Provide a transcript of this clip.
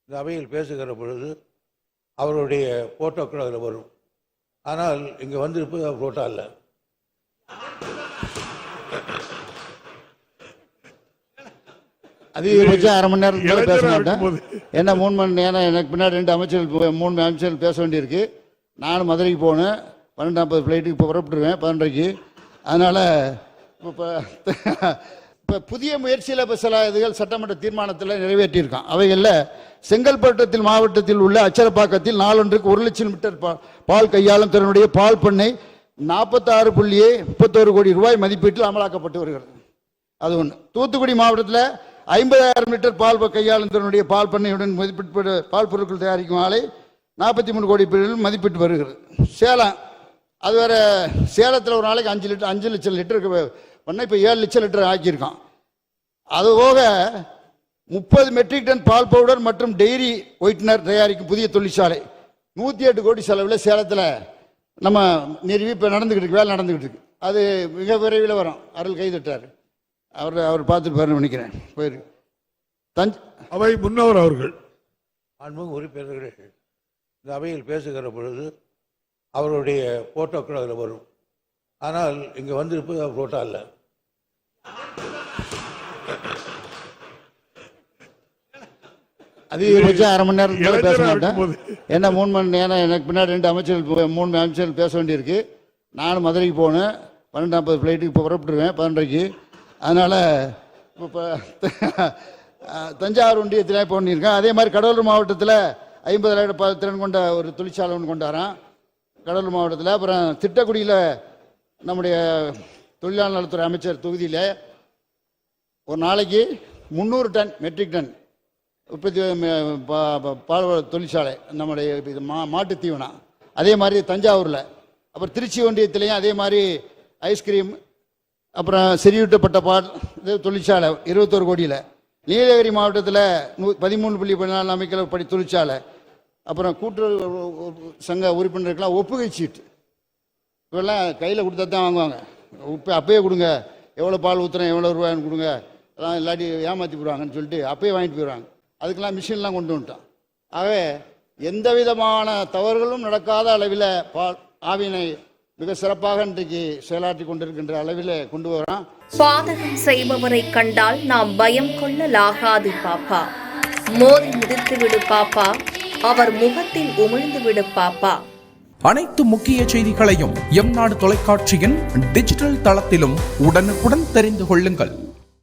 இந்த அவையில் பேசுகிற பொழுது அவருடைய போட்டோக்கள் அதில் வரும். ஆனால் இங்கே வந்திருப்பது அவர் போட்டோ அல்ல. அதிகபட்சம் அரை மணி நேரத்துக்கு பேச மாட்டேன். என்ன 3 மணி நேரம் எனக்கு பின்னாடி 3 அமைச்சர்கள் பேச வேண்டியிருக்கு. நானும் மதுரைக்கு போனேன். 12:40 ஃப்ளைட்டுக்கு இப்போ புறப்பட்டுருவேன் 12:30க்கு. அதனால் இப்போ புதிய முயற்சியில் இப்போ சில இதுகள் சட்டமன்ற தீர்மானத்தில் நிறைவேற்றியிருக்கான். அவைகளில் செங்கல்பட்டு மாவட்டத்தில் உள்ள அச்சரப்பாக்கத்தில் நாளொன்றுக்கு 1 லட்சம் லிட்டர் பால் கையாளும் திறனுடைய பால் பண்ணை 46.31 கோடி ரூபாய் மதிப்பீட்டில் அமலாக்கப்பட்டு வருகிறது. அது ஒன்று. தூத்துக்குடி மாவட்டத்தில் 50,000 லிட்டர் பால் கையாளும் திறனுடைய பால் பண்ணையுடன் மதிப்பீட்டு பால் பொருட்கள் தயாரிக்கும் ஆலை 43 கோடி மதிப்பீட்டு வருகிறது. சேலம் அது வேற. சேலத்தில் ஒரு நாளைக்கு 5 லட்சம் லிட்டருக்கு பண்ண இப்போ 7 லட்சம் லிட்டர் ஆக்கியிருக்கான். அதுபோக 30 மெட்ரிக் டன் பால் பவுடர் மற்றும் டெய்ரி ஒயிட்னர் தயாரிக்கும் புதிய தொழிற்சாலை 108 கோடி செலவில் சேலத்தில் நம்ம நிறுவி இப்போ நடந்துக்கிட்டு இருக்கு, வேலை நடந்துக்கிட்டு இருக்கு. அது மிக விரைவில் வரும். அருள் கைதட்டார். அவர் பார்த்துட்டு பாருன்னு நினைக்கிறேன். போயிருக்கு. அவை முன்னவர் அவர்கள். அன்பும் உறுப்பினர்களே, இந்த அவையில் பேசுகிற பொழுது அவருடைய போட்டோக்கள் அதில் வரும். ஆனால் இங்கே வந்திருப்பது அவர் போட்டோ அல்ல. அதிகபட்சம் அரை மணி நேரத்துக்கு பேச மாட்டேன். என்ன 3 மணி நேரம் எனக்கு பின்னாடி 3 அமைச்சர்கள் பேச வேண்டியிருக்கு. நானும் மதுரைக்கு போனேன். 12:40 ஃப்ளைட்டுக்கு இப்போ புறப்பட்டுருவேன் 12:30க்கு. அதனால் இப்போ தஞ்சாவூர் ஒன்றியத்தில் இப்போ பண்ணியிருக்கேன். அதே மாதிரி கடலூர் மாவட்டத்தில் 50,000 திறன் கொண்ட ஒரு தொழிற்சாலை ஒன்று கொண்டாரான் கடலூர் மாவட்டத்தில். அப்புறம் திட்டக்குடியில் நம்முடைய தொழிலாளர் நலத்துறை அமைச்சர் தொகுதியில் ஒரு நாளைக்கு 300 டன் மெட்ரிக் டன் உற்பத்தி பால் தொழிற்சாலை நம்முடைய இது மாட்டு தீவனம். அதே மாதிரி தஞ்சாவூரில். அப்புறம் திருச்சி ஒன்றியத்திலையும் அதே மாதிரி ஐஸ்கிரீம் அப்புறம் செறிவூட்டப்பட்ட பால் இது தொழிற்சாலை 21 கோடியில். நீலகிரி மாவட்டத்தில் 13.14 அமைக்கல படி தொழிற்சாலை. அப்புறம் கூட்டுறவு சங்க உறுப்பினருக்கெல்லாம் ஒப்புகை சீட்டு இப்போல்லாம் கையில் கொடுத்தா தான் வாங்குவாங்க. அப்பயே கொடுங்க, எவ்வளோ பால் ஊற்றுறேன், எவ்வளோ ரூபாய்னு கொடுங்க, அதெல்லாம் இல்லாட்டி ஏமாற்றி போடுவாங்கன்னு சொல்லிட்டு அப்பயே வாங்கிட்டு போயிடுவாங்க. அதுக்கெல்லாம் மிஷின்லாம் கொண்டு வந்துட்டான். ஆகவே எந்த விதமான தவறுகளும் நடக்காத அளவில் ஆவினை மிக சிறப்பாக இன்றைக்கு செயலாற்றி கொண்டிருக்கின்ற அளவில் கொண்டு வரான். பாதகம் செய்பவரை கண்டால் நாம் பயம் கொள்ளலாகாது பாப்பா. மோதி மிதித்து விடு பாப்பா, அவர் முகத்தில் உமிழ்ந்து விடு பாப்பா. அனைத்து முக்கிய செய்திகளையும் எம் நாடு தொலைக்காட்சியின் டிஜிட்டல் தளத்திலும் உடனுக்குடன் தெரிந்து கொள்ளுங்கள்.